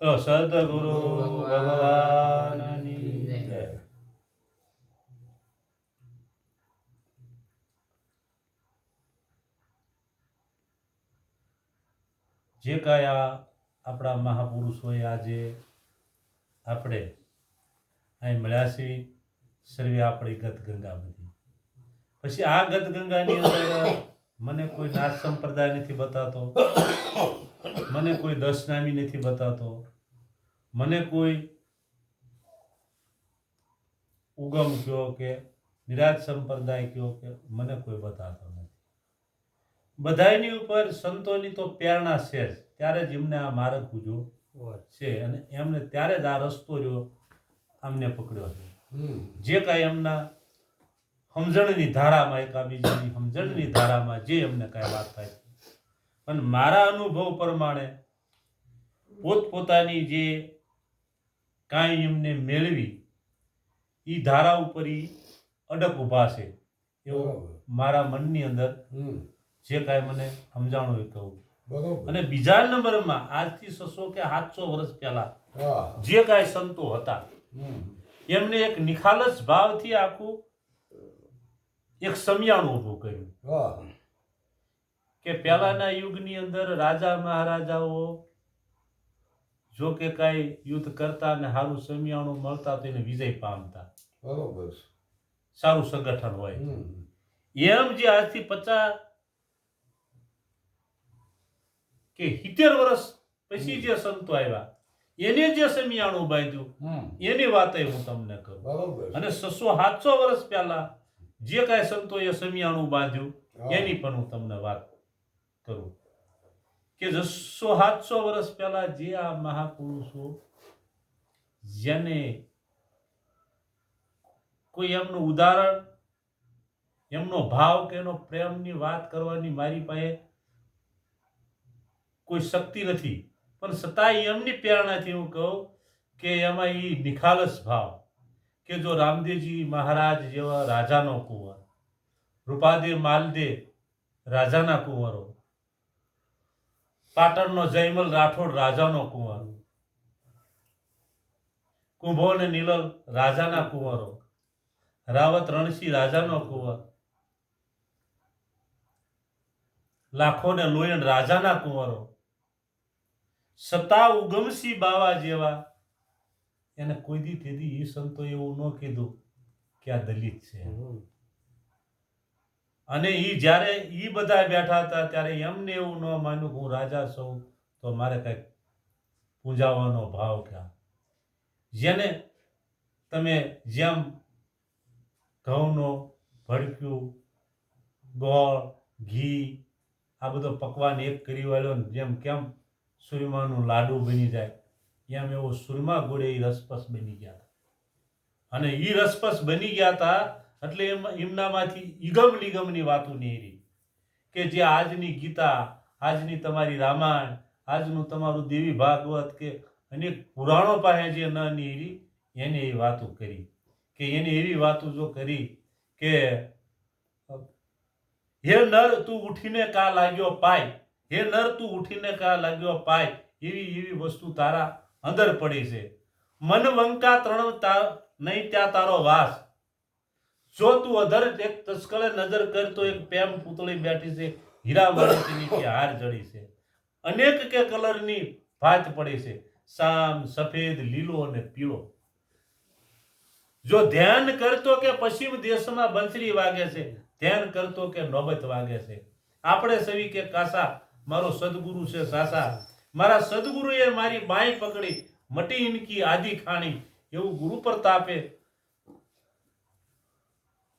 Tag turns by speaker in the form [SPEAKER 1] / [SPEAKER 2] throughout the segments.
[SPEAKER 1] સદગુરુ ભગવાનની જય. જે કાંઈ આપણા મહાપુરુષોએ આજે આપણે અહીં મળ્યા છીએ સર્વે આપણી ગતગંગા બધી. પછી આ ગતગંગાની અંદર મને કોઈ નાથ સંપ્રદાય નથી બતાતો, મને કોઈ દશનામી નથી બતાતો, મને કોઈ ઉગમ કયો કે નિરાજ સંપ્રદાય કયો કે મને કોઈ બતાતો નથી. બધાની ઉપર સંતોની તો પ્રેરણા છે જ, ત્યારે જ એમને આ માર્ગ પૂજો છે અને એમને ત્યારે જ આ રસ્તો જો અમને પકડ્યો છે. જે કાંઈ એમના સમજણની ધારામાં, એકા બીજાની સમજણની ધારામાં જે એમને કાંઈ વાત થાય, પણ મારા અનુભવ પ્રમાણે પોતપોતાની જે કાંઈ એમને મેળવી એ ધારા ઉપર એ અડક ઊભા છે એવું મારા મનની અંદર જે કાંઈ મને સમજાણું એ કહું. અને બીજા નંબરમાં આજથી 600 કે 700 વર્ષ પહેલા જે કાંઈ સંતો હતા એમને એક નિખાલસ ભાવથી આખું એક સમિયાણું ઊભું કર્યું કે પહેલાના યુગની અંદર રાજા મહારાજાઓ જો કે કાંઈ યુદ્ધ કરતા ને સારું સમિયાણું મળતા તો એને વિજય પામતા, બરોબર, સારું સંગઠન હોય. એમ જે આજથી 50 કે 70 વર્ષ પછી જે સંતો આવ્યા એને જે સમિયાણું બાંધ્યું એની વાત હું તમને કરું. અને 600-700 વર્ષ પહેલા જે કાંઈ સંતોએ સમિયાણું બાંધ્યું એની પણ હું તમને વાત કરું કે 600-700 વર્ષ પહેલા જે આ મહાપુરુષો જેને કોઈ એમનું ઉદાહરણ, એમનો ભાવ કે એનો પ્રેમની વાત કરવાની મારી પાસે કોઈ શક્તિ નથી, પણ છતાંય એમની પ્રેરણાથી હું કહું કે એમાં એ નિખાલસ ભાવ કે જો રામદેવજી મહારાજ જેવા રાજાનો કુંવર, રૂપાદેવ માલદેવ રાજાના કુંવરો, પાટણનો જયમલ રાઠોડ રાજાનો કુંવર, કુંભો ને નીલલ રાજાના કુંવરો, રાવત રણસિંહ રાજાનો કુંવર, લાખો ને લોયણ રાજાના કુંવરો, સતા ઉગમસિંહ બાવા જેવા એને કોઈ દી તેદી એ સંતો એવું ન કીધું કે આ દલિત છે. અને ઈ જ્યારે ઈ બધા બેઠા હતા ત્યારે એમને એવું ન માન્યું કે હું રાજા છું તો મારે કંઈક પૂંજાવાનો ભાવ ક્યાં. જેને તમે જેમ ઘઉંનો ભડક્યું, ગોળ, ઘી આ બધો પકવાન એક કરી વાળ્યો ને જેમ કેમ સુરમાનું લાડુ બની જાય એમ એવો સુરમા ગોળે એ રસપસ બની ગયા હતા. અને એ રસપસ બની ગયા હતા એટલે એમનામાંથી ઈગમ લીગમની વાતો નીરી કે જે આજની ગીતા, આજની તમારી રામાયણ, આજનું તમારું દેવી ભાગવત કે અનેક પુરાણો પાસે જે ન નીરી એને એ વાતો કરી કે એને એવી વાતો જો કરી કે હે નર તું ઉઠીને કા લાગ્યો પાય, હે નર તું ઉઠીને કા લાગ્યો પાય, એવી વસ્તુ તારા અંદર પડી છે. મન વંકા ત્રણ નહીં ત્યાં તારો વાસ. જો તું અધર એક તસ્કરે નજર કર તો એક પ્રેમ પૂતળી બેઠી છે, હીરા મોતીની કે હાર જડી છે, અનેક કે કલરની ભાત પડી છે, સામ, સફેદ, લીલો અને પીળો. જો ધ્યાન કરતો કે પશ્ચિમ દેશમાં બંસરી વાગે છે, ધ્યાન કરતો કે નોબત વાગે છે. આપણે સવી કે કાસા મારો સદગુરુ છે સાસા, મારા સદગુરુએ મારી બાઈ પકડી મટી ઇનકી આદિ ખાણી. એવું ગુરુ પ્રતાપે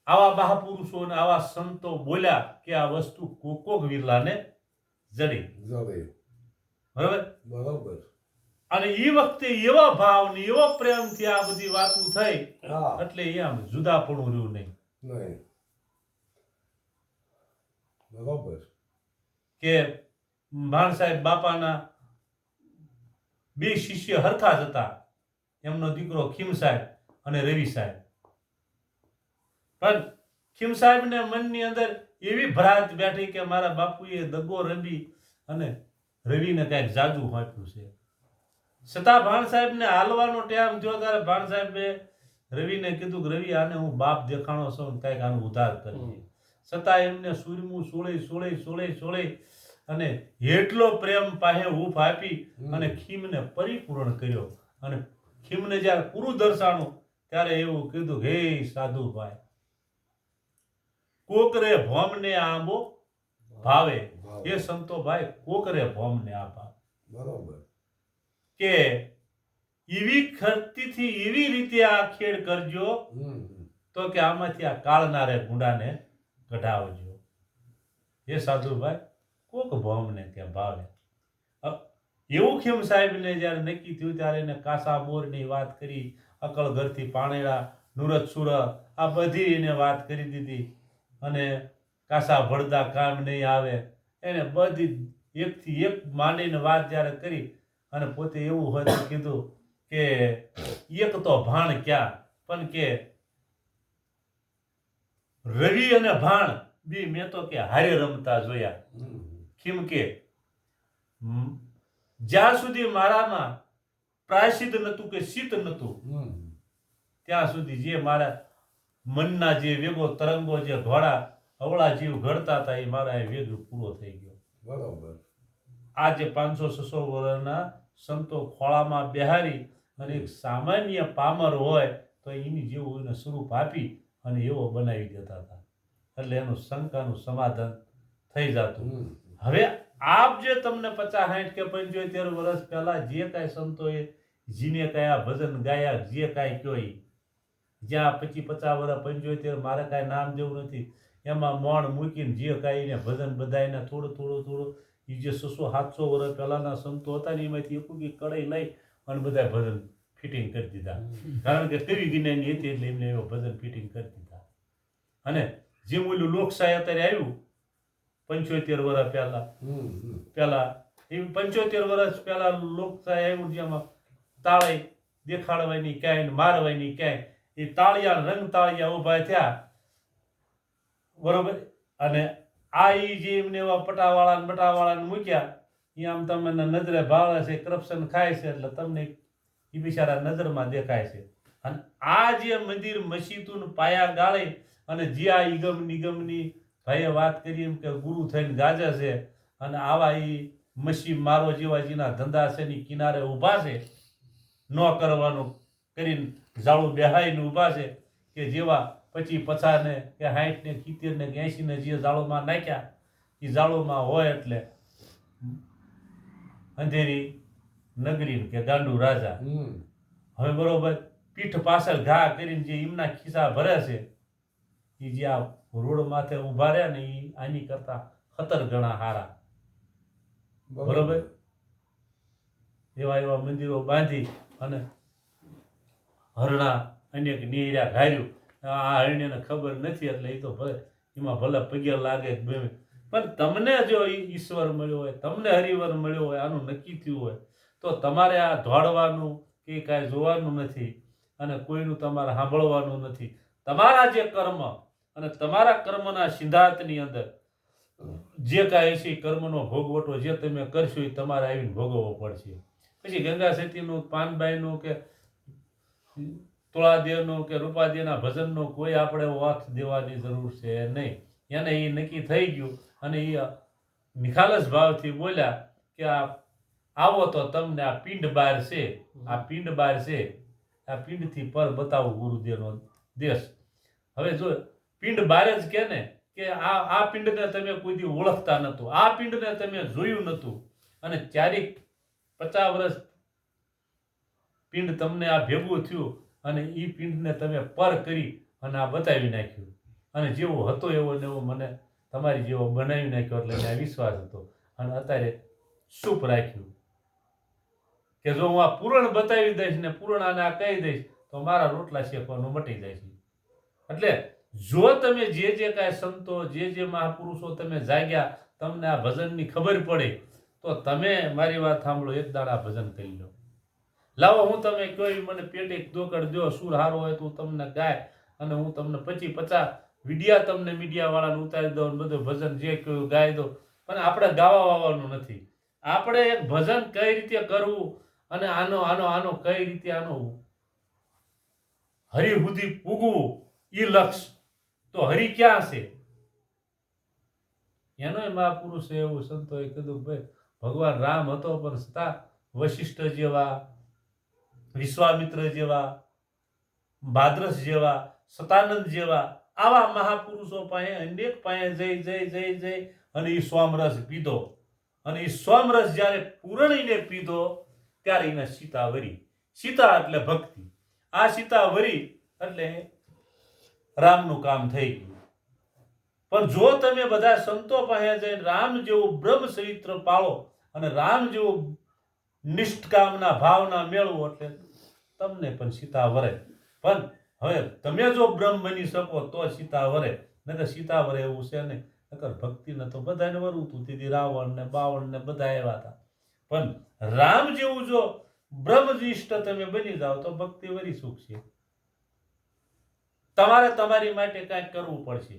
[SPEAKER 1] આવા મહાપુરુષો અને આવા સંતો બોલ્યા કે આ વસ્તુ કોક વિરલાને જડી. બરાબર. અને એ વખતે એવા ભાવ ને એવો પ્રેમથી આ બધી વાતો થઈ એટલે એમ જુદાપણું રહ્યું નહીં. બરાબર. કે ભાણ સાહેબ બાપાના બે શિષ્ય હરખા જ હતા, એમનો દીકરો ખીમ સાહેબ અને રવિ સાહેબ. પણ ખીમ સાહેબને મનની અંદર એવી ભરાત બેઠી કે મારા બાપુએ દગો રમી અને રવિને કાંઈક જાદુ આપ્યું છે. છતાં ભાણ સાહેબને હાલવાનો ટાઈમ થયો ત્યારે ભાણ સાહેબે રવિને કીધું કે રવિ આને હું બાપ દેખાણો છું ને કાંઈક આનું ઉધાર કરીએ. છતાં એમને સૂરમું સોળે અને એટલો પ્રેમ પાસે હૂફ આપી અને ખીમને પરિપૂર્ણ કર્યો. અને ખીમને જ્યારે પૂરું દર્શાણું ત્યારે એવું કીધું, હે સાધુભાઈ, કોકરે ભોમને આંબો ભાવે, એ સંતો ભાઈ કોકરે ભોમને આપા.
[SPEAKER 2] બરોબર.
[SPEAKER 1] કે એવી ખર્તીથી એવી રીતે આ ખેડ કરજો તો કે આમાંથી આ કાળનારે ગુંડાને કઢાવજો. એ સાધુભાઈ કોક ભોમને કે ભાવે. એવું ખીમ સાહેબને જ્યારે નક્કી થયું ત્યારે એને કાસા બોરની વાત કરી, અકળગરથી પાણેડા, નુરત સુર આ બધી એને વાત કરી દીધી. અને કાસા ભળદા કામ નહીં આવે એને બધી એકથી એક માંડીને વાત જ્યારે કરી અને પોતે એવું હોય તો કીધું કે એક તો ભાણ ક્યાં પણ કે રવિ અને ભાણ બી મેં તો કે હારે રમતા જોયા. કેમ કે જ્યાં સુધી મારામાં પ્રાયશ્ચિત નતું કે શીત નતું ત્યાં સુધી જે મારા મનના જે વેગો તરંગો જે ઘોડા અવળા જીવ ઘડતા હતા એ મારા એ વેગ પૂરો થઈ ગયો.
[SPEAKER 2] બરોબર.
[SPEAKER 1] આજે 500-600 વર્ષના સંતો ખોળામાં બેહારી અને એક સામાન્ય પામર હોય તો એની જેવું એને સ્વરૂપ આપી અને એવો બનાવી દેતા હતા. એટલે એનું શંકાનું સમાધાન થઈ જતું. હવે આપ જે તમને 50-60 કે 75 વર્ષ પહેલા જે કાંઈ સંતોએ જીને કયા ભજન ગાયા, જે કાંઈ કયો જ્યાં 25-50 વર્ષ 75 મારે કાંઈ નામ દેવું નથી, એમાં મોણ મૂકીને જે કાંઈ એને ભજન બધાઈને થોડું એ જે 600-700 વર્ષ પહેલાના સંતો હતા ને એમાંથી એક કડાઈ લઈ અને બધા ભજન ફિટિંગ કરી દીધા. કારણ કે કવિ જ્ઞાની હતી એટલે એમને એવો ભજન ફિટિંગ કરી દીધા. અને જે ઓલું લોકશાહી અત્યારે આવ્યું 75 વર્ષ પહેલા એ 75 વર્ષ પહેલા લોકશાહી આવ્યું, જેમાં તાળી દેખાડવાની ક્યાંય મારવાની ક્યાંય, એ તાળિયા રંગ તાળિયા ઉભા થયા. બરોબર. અને આ જે એમને એવા પટાવાળા મૂક્યા એ આમ તમને નજરે ભાવે છે, કરપ્શન ખાય છે, એટલે તમને એ બિચારા નજરમાં દેખાય છે. અને આ જે મંદિર મસ્જિદુન પાયા ગાળે અને જે આ ઈગમ નિગમની ભાઈએ વાત કરી એમ કે ગુરુ થઈને ગાજે છે અને આવા એ મસી મારો જેવા જેના ધંધા છે ની કિનારે ઊભા છે, ન કરવાનું કરીને જાળું બેહાઈને ઊભા છે, કે જેવા 50-50 ને કે 60 ને 70 ને 80 ને જે જાળોમાં નાખ્યા એ જાળોમાં હોય એટલે અંધેરી નગરી કે ગાંડુ રાજા. હવે બરોબર પીઠ પાછળ ઘા કરીને જે એમના ખિસ્સા ભરે છે એ જે આ રોડ માથે ઉભા રહ્યા ને એ આની કરતા 17 ગણા હારા. બરોબર. એવા મંદિરો બાંધી અને હરણા અનેક નીર્યા ઘાર્યું. આ હરણ્યને ખબર નથી એટલે એ તો ભલે એમાં ભલે પગે લાગે, પણ તમને જો ઈશ્વર મળ્યો હોય, તમને હરિવર મળ્યો હોય, આનું નક્કી થયું હોય તો તમારે આ દોડવાનું કે કાંઈ જોવાનું નથી અને કોઈનું તમારે સાંભળવાનું નથી. તમારા જે કર્મ અને તમારા કર્મના સિદ્ધાંતની અંદર જે કાંઈ છે કર્મનો ભોગવટો જે તમે કરશો એ તમારે આવીને ભોગવવો પડશે. પછી ગંગા સતીનું, પાનબાઈનું કે તોળાદેવનું કે રૂપાદેવના ભજનનો કોઈ આપણે વાથ દેવાની જરૂર છે નહીં. એને એ નક્કી થઈ ગયું અને એ નિખાલસ ભાવથી બોલ્યા કે આવો તો તમને આ પિંડ બહાર છે, આ પિંડ બહાર છે, આ પિંડથી પર બતાવું ગુરુદેવનો દેશ. હવે જો પિંડ બહાર જ કે ને કે આ પિંડને તમે કોઈ દી ઓળખતા નહોતું, આ પિંડને તમે જોયું નહોતું અને 4-50 વર્ષ પિંડ તમને આ ભેગું થયું અને એ પિંડને તમે પર કરી અને આ બતાવી નાખ્યું અને જેવો હતો એવો ને એવો મને તમારી જેવો બનાવી નાખ્યો. એટલે મને વિશ્વાસ હતો અને અત્યારે ચૂપ રાખ્યું કે જો હું આ પૂરણ બતાવી દઈશ ને પૂરણ આને આ કહી દઈશ તો મારા રોટલા શેકવાનું મટી જાય છે. એટલે જો તમે જે કાંઈ સંતો જે મહાપુરુષો તમે જાગ્યા, તમને આ ભજનની ખબર પડે તો તમે મારી વાત સાંભળો, એક દાડા ભજન કરી લો. લાવો હું તમે કોઈ મને પેટે દોકડ દો, સુર હારો હોય તો તમને ગાય અને હું તમને 25-50 વિડિયા તમને મીડિયાવાળાને ઉતારી દઉં, બધું ભજન જે કહ્યું ગાઈ દો. પણ આપણે ગાવા વાવાનું નથી. આપણે એક ભજન કઈ રીતે કરવું અને આનો આનો આનો કઈ રીતે આનો હરિ સુધી પૂગવું એ લક્ષ, તો હરિ ક્યાં છે? એનો મહાપુરુષ એવું સંતોએ કીધું ભાઈ ભગવાન રામ હતો પણ છતાં વશિષ્ઠ જેવા, વિશ્વામિત્ર જેવા, ભાદ્રસ જેવા, સતાનંદ જેવા આવા મહાપુરુષો પાસે અનેક પાસે જઈ અને એ સોમરસ પીધો. અને એ સોમરસ જ્યારે પૂરણીને પીધો ત્યારે એને સીતા વરી. સીતા એટલે ભક્તિ. આ સીતા વરી એટલે રામનું કામ થઈ ગયું. પણ જો તમે બધા સંતો પાસે જઈને રામ જેવું બ્રહ્મ ચરિત્ર પાળો અને રામ જેવું નિષ્ઠકામના ભાવના મેળવો એટલે તમને પણ સીતા વરે. પણ હવે તમે જો બ્રહ્મ બની શકો તો સીતા વરે, નકર સીતા વરે એવું છે નહીં. નકર ભક્તિને તો બધાને વરવું હતું. તેથી રાવણ ને બાવણ ને બધા આવ્યા હતા. પણ રામ જેવું જો બ્રહ્મનિષ્ઠ તમે બની જાઓ તો ભક્તિ વરી સુખશે. તમારે તમારી માટે કાંઈક કરવું પડશે.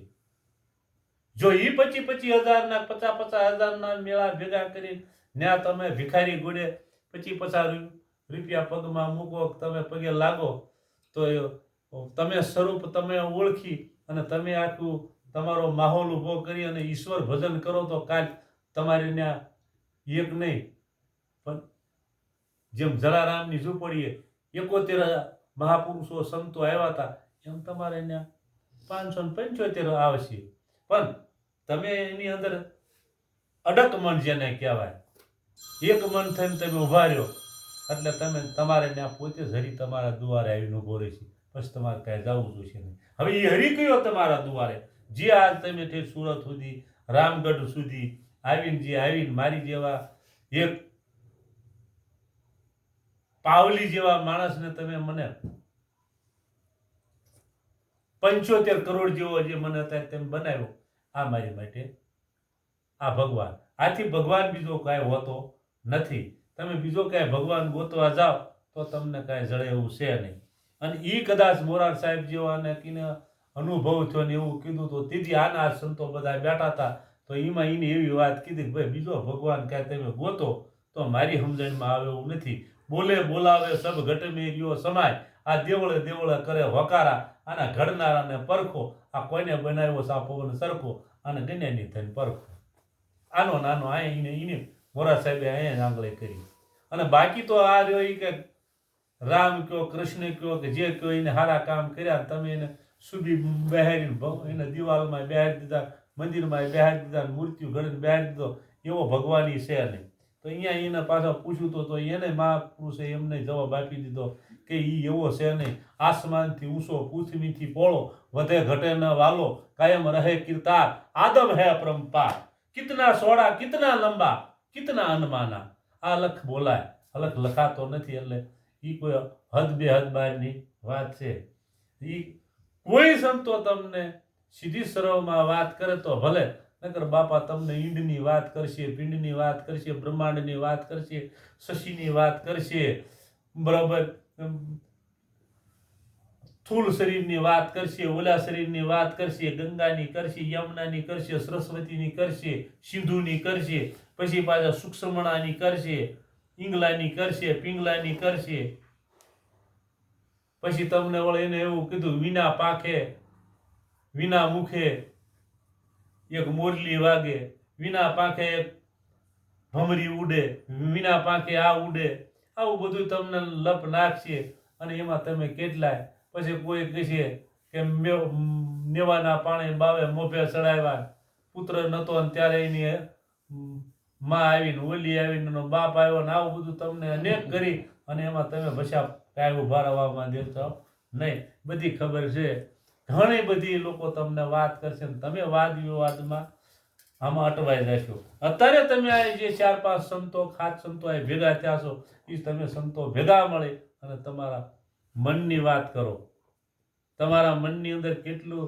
[SPEAKER 1] જો ઈ 25,000 50,000 મેળા ભેગા કરી ત્યાં તમે ભિખારી ગોળે 50 રૂપિયા પગમાં મૂકો, તમે પગે લાગો તો તમે સ્વરૂપ તમે ઓળખી અને તમે આખું તમારો માહોલ ઉભો કરી અને ઈશ્વર ભજન કરો તો કાલ તમારે ત્યાં એક નહીં પણ જેમ જલારામની ઝૂંપડીએ 71 મહાપુરુષો સંતો આવ્યા હતા એમ તમારે ત્યાં 575 આવશે. પણ તમે એની અંદર અડક મન જેને કહેવાય, એક મન થઈને તમે ઉભા રહ્યો એટલે તમે તમારે ત્યાં પોતે જ હરી તમારા દ્વારે આવીને ઉભો રહેશે. પછી તમારે કાંઈ જવું જોઈશે નહીં. હવે એ હરી કયો તમારા દ્વારે? જે આજ તમે તે સુરત સુધી રામગઢ સુધી આવીને મારી જેવા એક પાવલી જેવા માણસને તમે મને 75 કરોડ જેવો જે મને અત્યારે તેમ બનાવ્યો, આ મારી માટે આ ભગવાન. આથી ભગવાન બીજો કાંઈ હોતો નથી. તમે બીજો કાંઈ ભગવાન ગોતવા જાઓ તો તમને કાંઈ જડે એવું છે નહીં. અને એ કદાચ મોરાર સાહેબ જેવાને કીને અનુભવ થયો ને એવું કીધું તો તેથી આના સંતો બધા બેઠા હતા તો એમાં એને એવી વાત કીધી કે ભાઈ બીજો ભગવાન કાંઈ તમે ગોતો તો મારી સમજણમાં આવે એવું નથી. બોલે બોલાવે સબ ઘટ મેં ગયો સમાય, આ દેવળે દેવળે કરે હોકારા, આના ઘડનારાને પરખો, આ કોઈને બનાવ્યો સા પવન સરખો, અને ગણ્યાની થઈને પરખો. આનો નાનો આ એને મોરા સાહેબે અહીંયા આંગળે કરી. અને બાકી તો આ રહ્યો એ કે રામ કયો કૃષ્ણ કયો કે જે કયો એને સારા કામ કર્યા તમે એને સુધી બેહારીને એને દિવાલમાં બેહારી દીધા, મંદિરમાં બેહારી દીધા, મૂર્તિઓ ઘડીને બેહારી દીધો, એવો ભગવાન છે નહીં. તો અહીંયા એને પાછા પૂછ્યું તો એને મહાપુરુષે એમને જવાબ આપી દીધો કે એ એવો છે નહીં. આસમાનથી ઊંચો પૃથ્વીથી પોળો, વધે ઘટે ન વાલો, કાયમ રહે કિરતાર, આદમ હે પરંપાર, કિતના સોડા કિતના લંબા, કિતના અનમાના. આ લખ બોલાય, અલખ લખાતો નથી. એટલે એ કોઈ હદ બે હદ બહારની વાત છે. એ કોઈ સંતો તમને સીધી સરળમાં વાત કરે તો ભલે, નકર બાપા તમને ઈંડની વાત કરશે, પિંડની વાત કરશે, બ્રહ્માંડની વાત કરશે, શશીની વાત કરશે, બરાબર સ્થૂળ શરીરની વાત કરશે, ઓલા શરીરની વાત કરશે, ગંગાની કરશે, યમુનાની કરશે, સરસ્વતીની કરશે, સિંધુની કરશે, પછી પાછા સૂક્ષ્મણાની કરશે, ઈંગલાની કરશે, પિંગલાની કરશે. પછી તમને એને એવું કીધું વિના પાંખે વિના મુખે એક મોરલી વાગે, વિના પાંખે એક ભમરી ઉડે, વિના પાંખે આ ઉડે. આવું બધું તમને લપ નાખશે. અને એમાં તમે કેટલાય પછી કોઈ કહેશે કે નેવાના પાણી બાવે મોભે ચડાવ્યા, પુત્ર નતો ને ત્યારે એની માં આવીને ઓલી આવીને એનો બાપ આવ્યો ને આવું બધું તમને અનેક કરી અને એમાં તમે ભસા કાંઈ ઉભા રહેવામાં દેતા નહીં. બધી ખબર છે. ઘણી બધી લોકો તમને વાત કરશે ને તમે વાદ વિવાદમાં આમાં અટવાઈ જશો. અત્યારે તમે આ જે 4-5 સંતો ખાસ સંતો આ ભેગા થયા છો એ તમે સંતો ભેગા મળે અને તમારા મનની વાત કરો. તમારા મનની અંદર કેટલું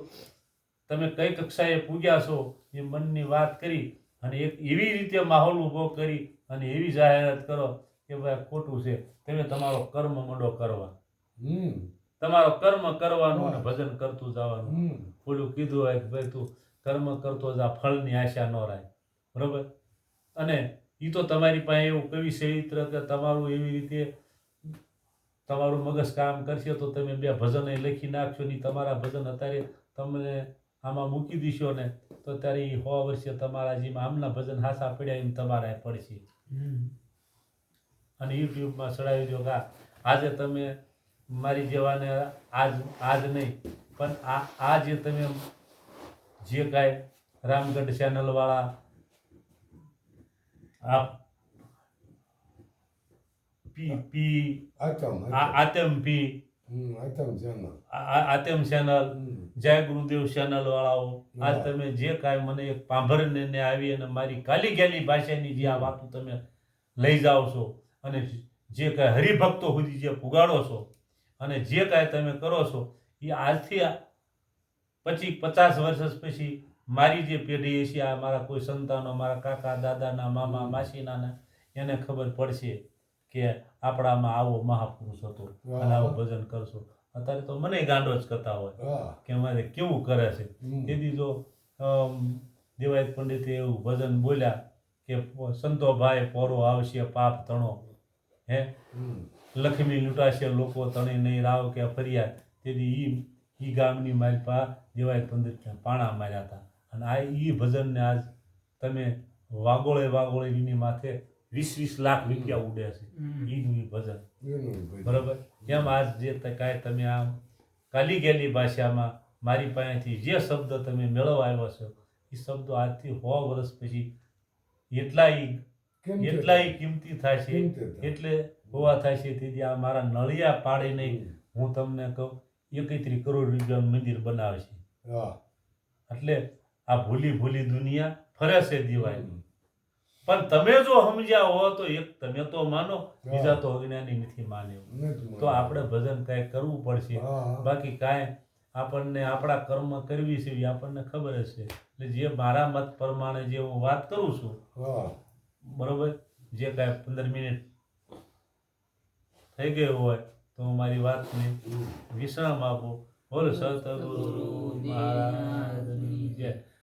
[SPEAKER 1] તમે કઈ કક્ષાએ પૂગ્યા છો એ મનની વાત કરી અને એક એવી રીતે માહોલ ઊભો કરી અને એવી જાહેરાત કરો કે ભાઈ ખોટું છે. તમે તમારો કર્મ મંડો કરવા, તમારો કર્મ કરવાનું અને ભજન કરતું જવાનું. ઓલું કીધું હોય કે ભાઈ તું કર્મ કરતો જા, ફળની આશા ન રાખ. બરોબર. અને એ તો તમારી પાસે એવું કવિ ચરિત્ર કે તમારું એવી રીતે તમારું મગજ કામ કરશે તો તમે બે ભજન લખી નાખશો ને તમારા ભજન અત્યારે તમને આમાં મૂકી દીશો ને તો ત્યારે એ 100 વર્ષે તમારા જેમાં આમના ભજન હાસા પડ્યા એમ તમારા પડશે અને યુટ્યુબમાં ચડાવી દો કે આજે તમે મારી જેવાને આજ નહીં પણ આ જે તમે જે કાંઈ રામગઢ ચેનલ વાળા આ પી આતમ ચેનલ જય ગુરુદેવ ચેનલ વાળાઓ આજ તમે જે કાંઈ મને એક પાંભરને આવી અને મારી કાલી ગેલી ભાષાની જે આ વાતો તમે લઈ જાઓ છો અને જે કાંઈ હરિભક્તો સુધી જે પુગાડો છો અને જે કાંઈ તમે કરો છો એ આજથી 50 વર્ષ પછી મારી જે પેઢી છે આ મારા કોઈ સંતાનો મારા કાકા દાદાના મામા માસીના એને ખબર પડશે કે આપણામાં આવો મહાપુરુષ હતો અને આવું ભજન કરશો અત્યારે તો મને ગાંડો જ કરતા હોય કે મારે કેવું કરે છે તેથી જો દેવાયત પંડિતે એવું ભજન બોલ્યા કે સંતોભાઈ પોરો આવશે પાપ તણો હે લક્ષ્મી લૂંટાશે લોકો તણી નહીં રાવ કે ફરિયાદ તેથી ઈ ગામની મારી પા દેવાયત પંડિત પાણા માર્યા હતા અને આ ઈ ભજનને આજ તમે વાગોળે એની માથે 20 લાખ રૂપિયા ઉડે છે ઈ ભજન બરોબર એમ આજ જે કાંઈ તમે આમ કાલી ગયેલી ભાષામાં મારી પાસેથી જે શબ્દ તમે મેળવવા આવ્યો છો એ શબ્દો આજથી 100 વર્ષ પછી એટલાય કિંમતી થાય છે એટલે હોવા થાય છે તેથી આ મારા નળિયા પાડી નહીં હું તમને કહું 31 કરોડ રૂપિયાનું મંદિર બનાવશે એટલે આ ભૂલી દુનિયા ફરે છે દિવાય પણ તમે જો સમજ્યા હો તો એક તમે તો માનો બીજા તો અજ્ઞાની નથી માને તો આપણે ભજન કાંઈ કરવું પડશે બાકી કાંઈ આપણને આપણા કર્મ કરવી છે એ આપણને ખબર જ છે એટલે જે મારા મત પ્રમાણે જે હું વાત કરું છું બરોબર જે કાંઈ 15 મિનિટ થઈ ગયો હોય તો હું મારી વાતને વિશ્રામ આપું બોલ સતગુરુ મહારાજની જય